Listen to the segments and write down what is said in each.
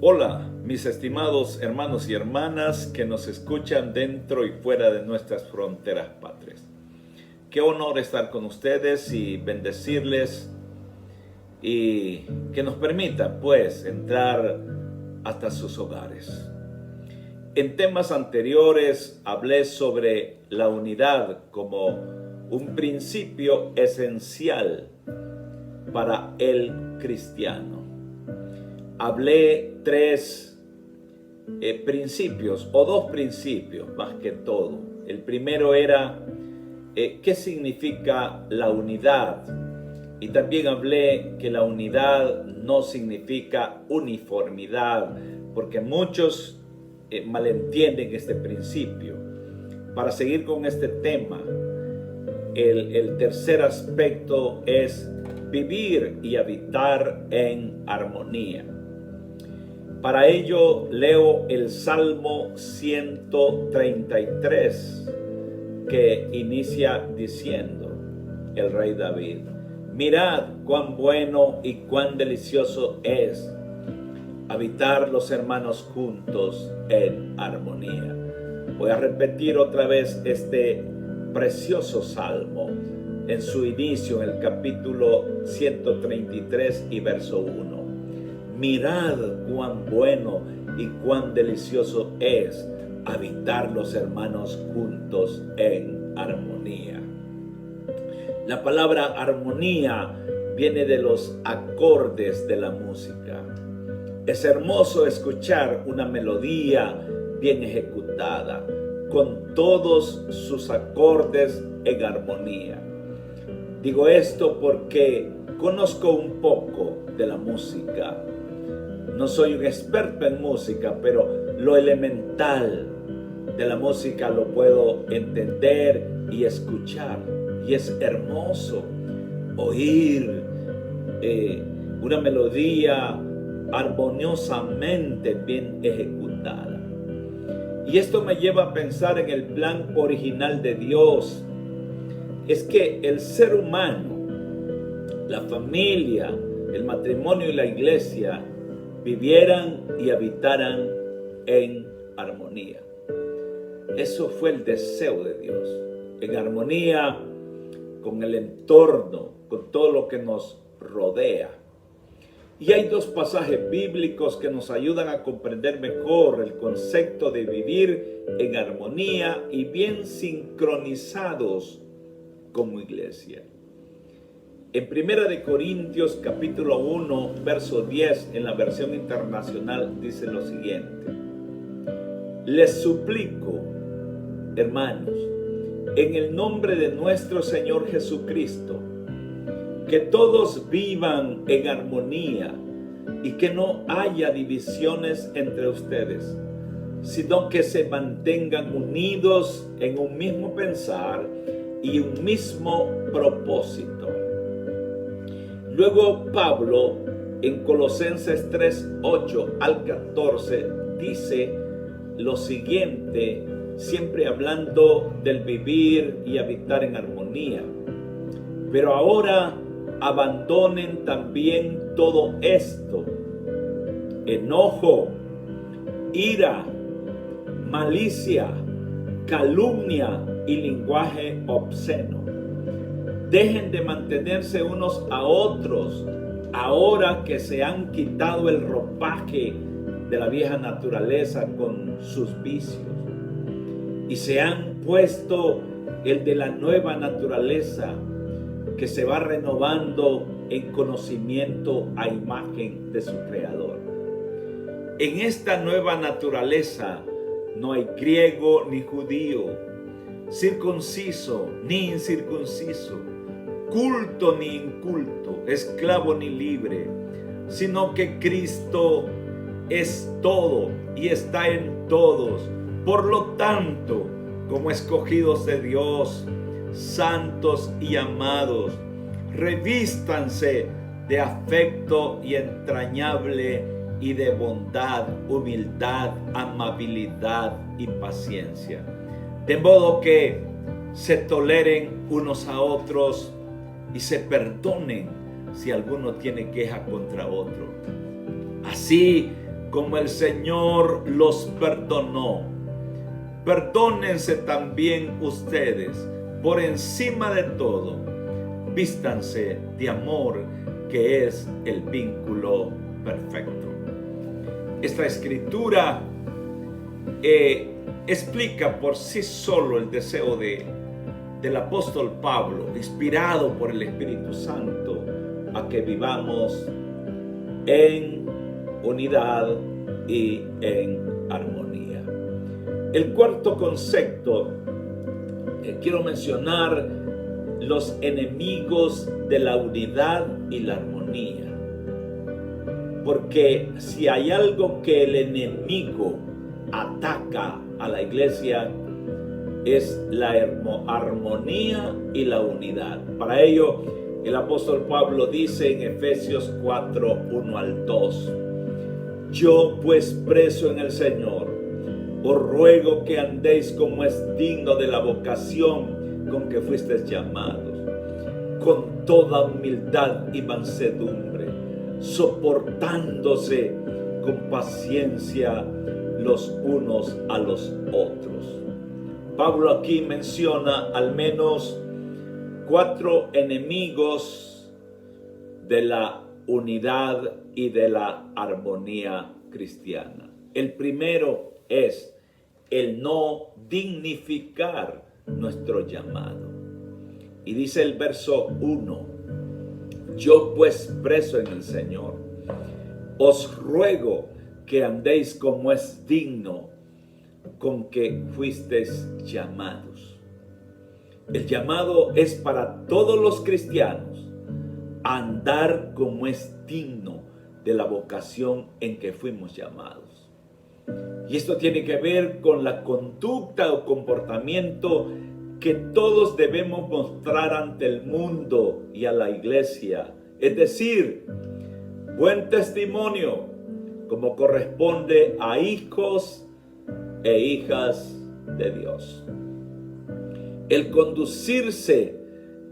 Hola, mis estimados hermanos y hermanas que nos escuchan dentro y fuera de nuestras fronteras patrias. Qué honor estar con ustedes y bendecirles y que nos permitan pues entrar hasta sus hogares. En temas anteriores hablé sobre la unidad como un principio esencial para el cristiano. Hablé tres principios, o dos principios más que todo. El primero era qué significa la unidad. Y también hablé que la unidad no significa uniformidad, porque muchos malentienden este principio. Para seguir con este tema, el tercer aspecto es vivir y habitar en armonía. Para ello leo el Salmo 133, que inicia diciendo el rey David: mirad cuán bueno y cuán delicioso es habitar los hermanos juntos en armonía. Voy a repetir otra vez este precioso salmo en su inicio, en el capítulo 133 y verso 1. Mirad cuán bueno y cuán delicioso es habitar los hermanos juntos en armonía. La palabra armonía viene de los acordes de la música. Es hermoso escuchar una melodía bien ejecutada, con todos sus acordes en armonía. Digo esto porque conozco un poco de la música. No soy un experto en música, pero lo elemental de la música lo puedo entender y escuchar. Y es hermoso oír una melodía armoniosamente bien ejecutada. Y esto me lleva a pensar en el plan original de Dios. Es que el ser humano, la familia, el matrimonio y la iglesia vivieran y habitaran en armonía. Eso fue el deseo de Dios, en armonía con el entorno, con todo lo que nos rodea. Y hay dos pasajes bíblicos que nos ayudan a comprender mejor el concepto de vivir en armonía y bien sincronizados como iglesia. En 1 Corintios capítulo 1, verso 10, en la versión internacional, dice lo siguiente: les suplico, hermanos, en el nombre de nuestro Señor Jesucristo, que todos vivan en armonía y que no haya divisiones entre ustedes, sino que se mantengan unidos en un mismo pensar y un mismo propósito. Luego Pablo en Colosenses 3, 8 al 14 dice lo siguiente, siempre hablando del vivir y habitar en armonía: pero ahora abandonen también todo esto: enojo, ira, malicia, calumnia y lenguaje obsceno. Dejen de mantenerse unos a otros ahora que se han quitado el ropaje de la vieja naturaleza con sus vicios y se han puesto el de la nueva naturaleza que se va renovando en conocimiento a imagen de su Creador. En esta nueva naturaleza no hay griego ni judío, circunciso ni incircunciso, culto ni inculto, esclavo ni libre, sino que Cristo es todo y está en todos. Por lo tanto, como escogidos de Dios, santos y amados, revístanse de afecto y entrañable y de bondad, humildad, amabilidad y paciencia, de modo que se toleren unos a otros y se perdonen si alguno tiene queja contra otro. Así como el Señor los perdonó, perdónense también ustedes. Por encima de todo, vístanse de amor, que es el vínculo perfecto. Esta escritura explica por sí solo el deseo del apóstol Pablo, inspirado por el Espíritu Santo, a que vivamos en unidad y en armonía. El cuarto concepto, quiero mencionar los enemigos de la unidad y la armonía. Porque si hay algo que el enemigo ataca a la iglesia, es la armonía y la unidad. Para ello, el apóstol Pablo dice en Efesios 4, 1 al 2: yo pues, preso en el Señor, os ruego que andéis como es digno de la vocación con que fuisteis llamados, con toda humildad y mansedumbre, soportándose con paciencia los unos a los otros. Pablo aquí menciona al menos 4 enemigos de la unidad y de la armonía cristiana. El primero es el no dignificar nuestro llamado. Y dice el verso 1: yo pues, preso en el Señor, os ruego que andéis como es digno con que fuisteis llamados. El llamado es para todos los cristianos, andar como es digno de la vocación en que fuimos llamados. Y esto tiene que ver con la conducta o comportamiento que todos debemos mostrar ante el mundo y a la iglesia. Es decir, buen testimonio, como corresponde a hijos e hijas de Dios. El conducirse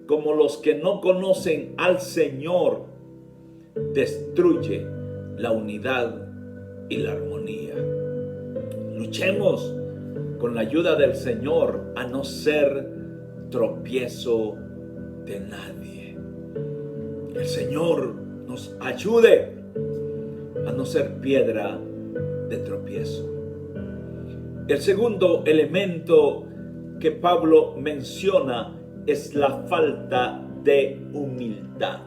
como los que no conocen al Señor destruye la unidad y la armonía. Luchemos con la ayuda del Señor a no ser tropiezo de nadie. El Señor nos ayude a no ser piedra de tropiezo. El segundo elemento que Pablo menciona es la falta de humildad.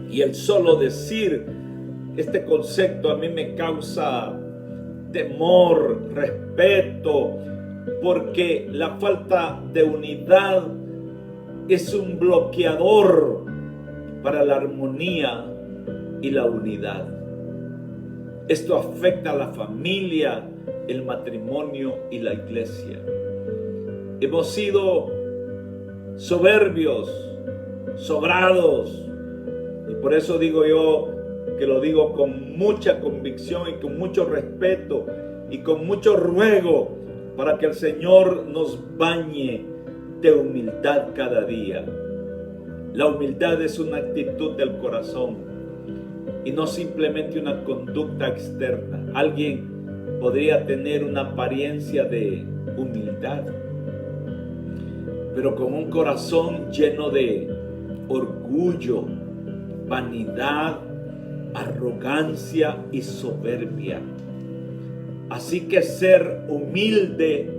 Y el solo decir este concepto a mí me causa temor, respeto, porque la falta de unidad es un bloqueador para la armonía y la unidad. Esto afecta a la familia, el matrimonio y la iglesia. Hemos sido soberbios, sobrados, y por eso digo yo que lo digo con mucha convicción y con mucho respeto y con mucho ruego para que el Señor nos bañe de humildad cada día. La humildad es una actitud del corazón y no simplemente una conducta externa. Alguien podría tener una apariencia de humildad, pero con un corazón lleno de orgullo, vanidad, arrogancia y soberbia. Así que ser humilde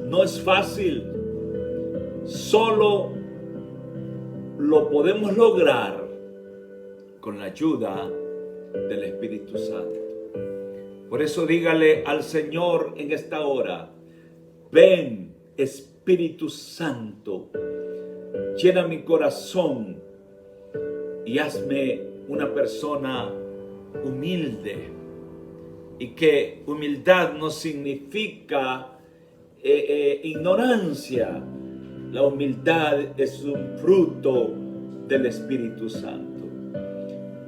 no es fácil. Solo lo podemos lograr con la ayuda del Espíritu Santo. Por eso dígale al Señor en esta hora: ven, Espíritu Santo, llena mi corazón y hazme una persona humilde. Y que humildad no significa ignorancia. La humildad es un fruto del Espíritu Santo.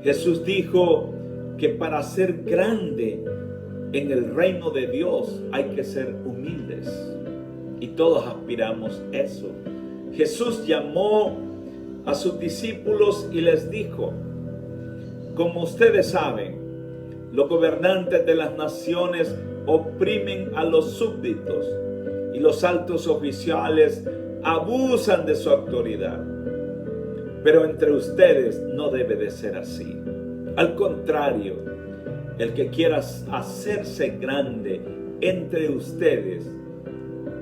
Jesús dijo que para ser grande en el reino de Dios hay que ser humildes. Y todos aspiramos eso. Jesús llamó a sus discípulos y les dijo: como ustedes saben, Los gobernantes de las naciones oprimen a los súbditos y los altos oficiales abusan de su autoridad. Pero entre ustedes no debe de ser así. Al contrario, el que quiera hacerse grande entre ustedes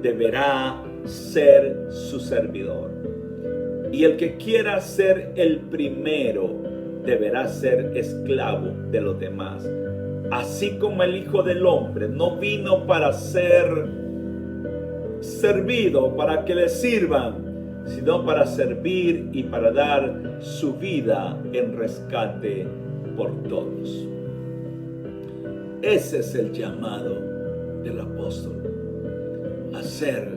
deberá ser su servidor. Y el que quiera ser el primero deberá ser esclavo de los demás. Así como el Hijo del Hombre no vino para ser servido, para que le sirvan, sino para servir y para dar su vida en rescate por todos. Ese es el llamado del apóstol, a ser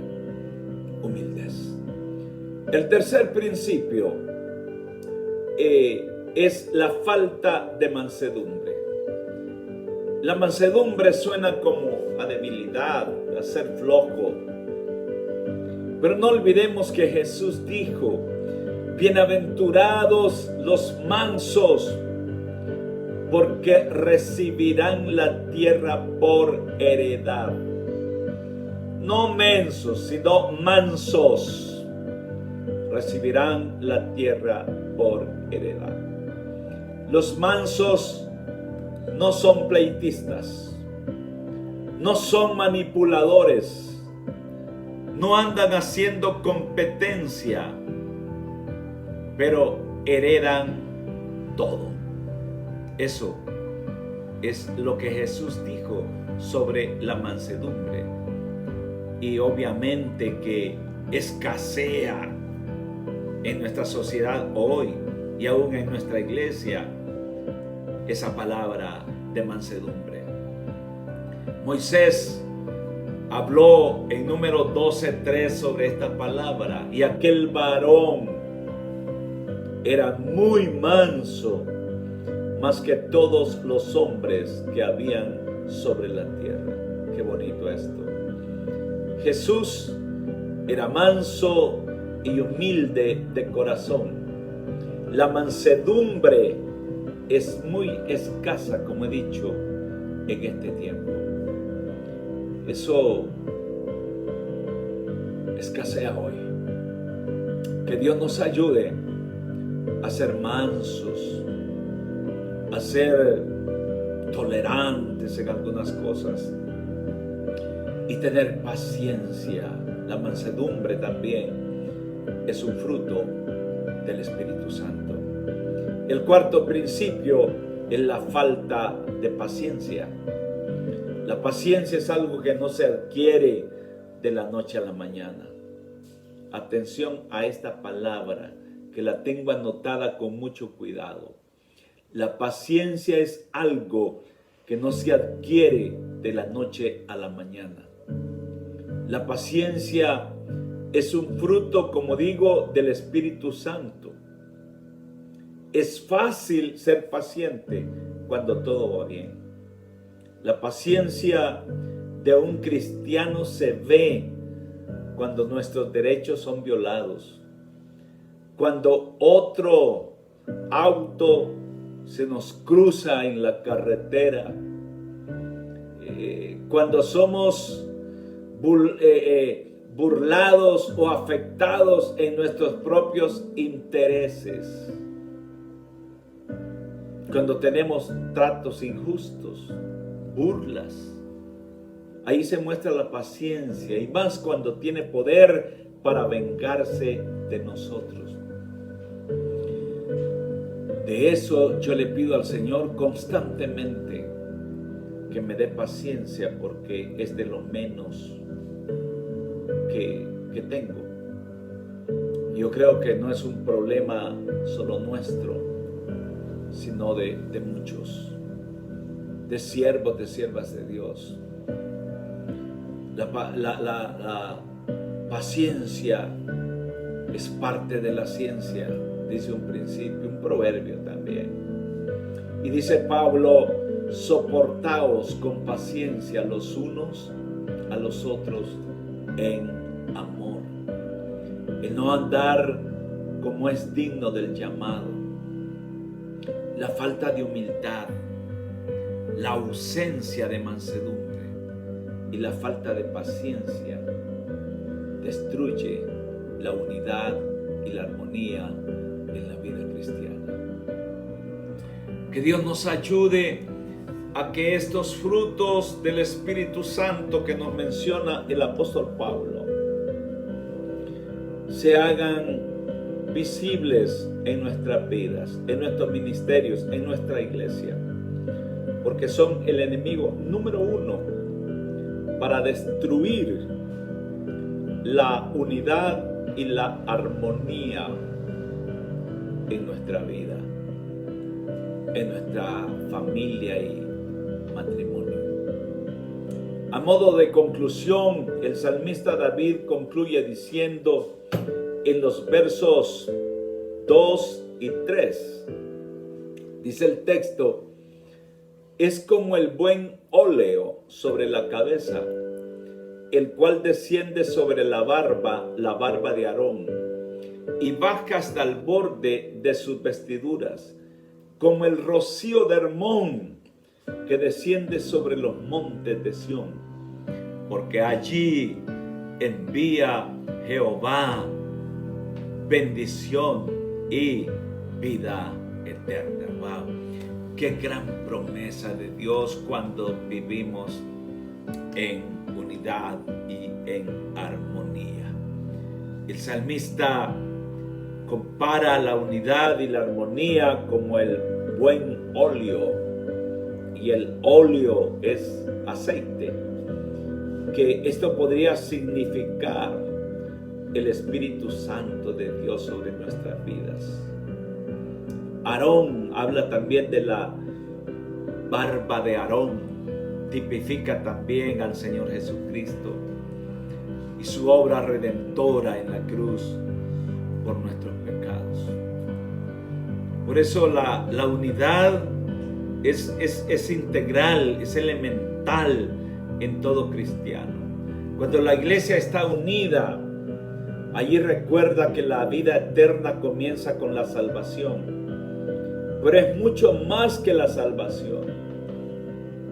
humildes. El tercer principio es la falta de mansedumbre. La mansedumbre suena como a debilidad, a ser flojo. Pero no olvidemos que Jesús dijo: bienaventurados los mansos, porque recibirán la tierra por heredad. No mensos, sino mansos, recibirán la tierra por heredad. Los mansos no son pleitistas, no son manipuladores, no andan haciendo competencia, pero heredan todo. Eso es lo que Jesús dijo sobre la mansedumbre. Y obviamente que escasea en nuestra sociedad hoy y aún en nuestra iglesia esa palabra de mansedumbre. Moisés habló en Número 12:3 sobre esta palabra, y aquel varón era muy manso, más que todos los hombres que habían sobre la tierra. Qué bonito esto. Jesús era manso y humilde de corazón. La mansedumbre es muy escasa, como he dicho, en este tiempo. Eso escasea hoy. Que Dios nos ayude a ser mansos, a ser tolerantes en algunas cosas y tener paciencia. La mansedumbre también es un fruto del Espíritu Santo. El cuarto principio es la falta de paciencia. La paciencia es algo que no se adquiere de la noche a la mañana. Atención a esta palabra, que la tengo anotada con mucho cuidado. La paciencia es algo que no se adquiere de la noche a la mañana. La paciencia es un fruto, como digo, del Espíritu Santo. Es fácil ser paciente cuando todo va bien. La paciencia de un cristiano se ve cuando nuestros derechos son violados, cuando otro auto se nos cruza en la carretera, cuando somos burlados o afectados en nuestros propios intereses, cuando tenemos tratos injustos, burlas. Ahí se muestra la paciencia, y más cuando tiene poder para vengarse de nosotros. De eso yo le pido al Señor constantemente, que me dé paciencia, porque es de lo menos que tengo. Yo creo que no es un problema solo nuestro, sino de muchos, de siervos, de siervas de Dios. La paciencia es parte de la ciencia, dice un principio, un proverbio también. Y dice Pablo: soportaos con paciencia los unos a los otros en amor. El no andar como es digno del llamado. La falta de humildad. la ausencia de mansedumbre y la falta de paciencia destruye la unidad y la armonía en la vida cristiana. Que Dios nos ayude a que estos frutos del Espíritu Santo que nos menciona el apóstol Pablo se hagan visibles en nuestras vidas, en nuestros ministerios, en nuestra iglesia, porque son el enemigo número uno para destruir la unidad y la armonía en nuestra vida, en nuestra familia y matrimonio. A modo de conclusión, el salmista David concluye diciendo en los versos 2 y 3, dice el texto: es como el buen óleo sobre la cabeza, el cual desciende sobre la barba de Aarón, y baja hasta el borde de sus vestiduras, como el rocío de Hermón, que desciende sobre los montes de Sión, porque allí envía Jehová bendición y vida eterna. Wow, qué gran promesa de Dios cuando vivimos en unidad y en armonía. El salmista compara la unidad y la armonía como el buen óleo, y el óleo es aceite, que esto podría significar el Espíritu Santo de Dios sobre nuestras vidas. Aarón habla también de la barba de Aarón, tipifica también al Señor Jesucristo y su obra redentora en la cruz por nuestros pecados. Por eso la unidad es integral, es elemental en todo cristiano. Cuando la iglesia está unida, allí recuerda que la vida eterna comienza con la salvación, pero es mucho más que la salvación.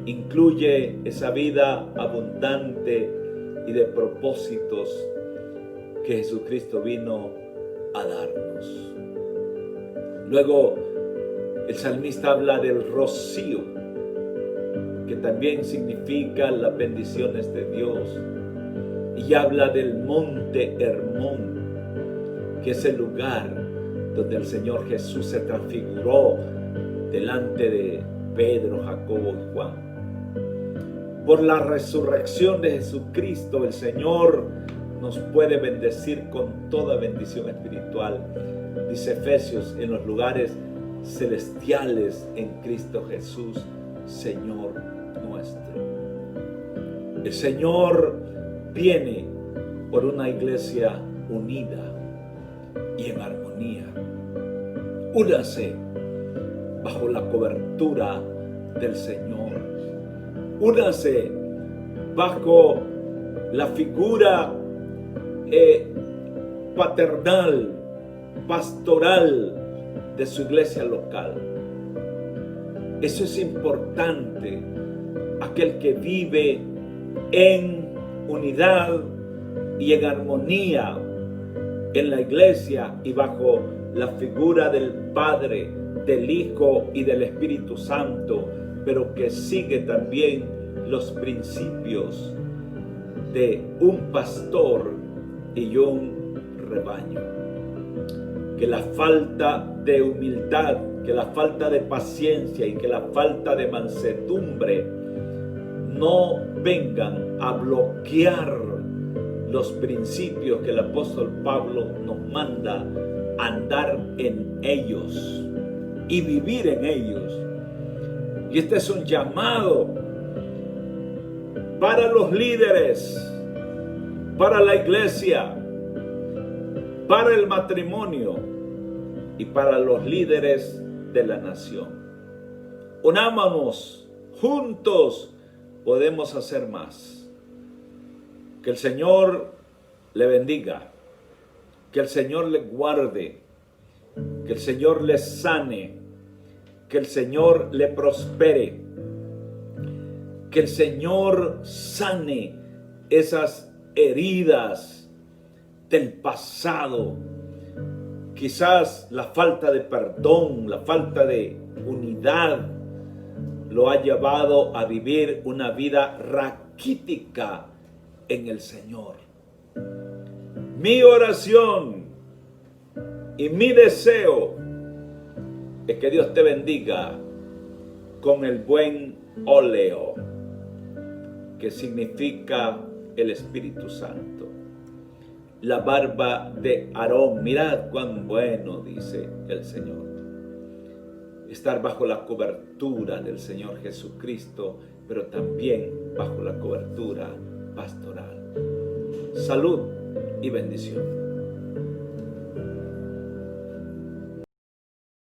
Incluye esa vida abundante y de propósitos que Jesucristo vino a darnos. Luego, el salmista habla del rocío, que también significa las bendiciones de Dios, y habla del monte Hermón, que es el lugar donde el Señor Jesús se transfiguró delante de Pedro, Jacobo y Juan. Por la resurrección de Jesucristo, el Señor nos puede bendecir con toda bendición espiritual, dice Efesios, en los lugares celestiales en Cristo Jesús, Señor nuestro. El Señor viene por una iglesia unida y en armonía. Únase bajo la cobertura del Señor. Únase bajo la figura paternal, pastoral de su iglesia local. Eso es importante. Aquel que vive en unidad y en armonía en la iglesia y bajo la figura del Padre, del Hijo y del Espíritu Santo, pero que sigue también los principios de un pastor y un rebaño. Que la falta de humildad, que la falta de paciencia y que la falta de mansedumbre no vengan a bloquear los principios que el apóstol Pablo nos manda a andar en ellos y vivir en ellos. Y este es un llamado para los líderes, para la iglesia, para el matrimonio y para los líderes de la nación. Unámonos, juntos podemos hacer más. Que el Señor le bendiga, que el Señor le guarde, que el Señor le sane, que el Señor le prospere, Que el Señor sane esas heridas del pasado. Quizás la falta de perdón, la falta de unidad lo ha llevado a vivir una vida raquítica en el Señor. Mi oración y mi deseo es que Dios te bendiga con el buen óleo, que significa el Espíritu Santo. La barba de Aarón, mirad cuán bueno, dice el Señor. Estar bajo la cobertura del Señor Jesucristo, pero también bajo la cobertura pastoral. Salud y bendición.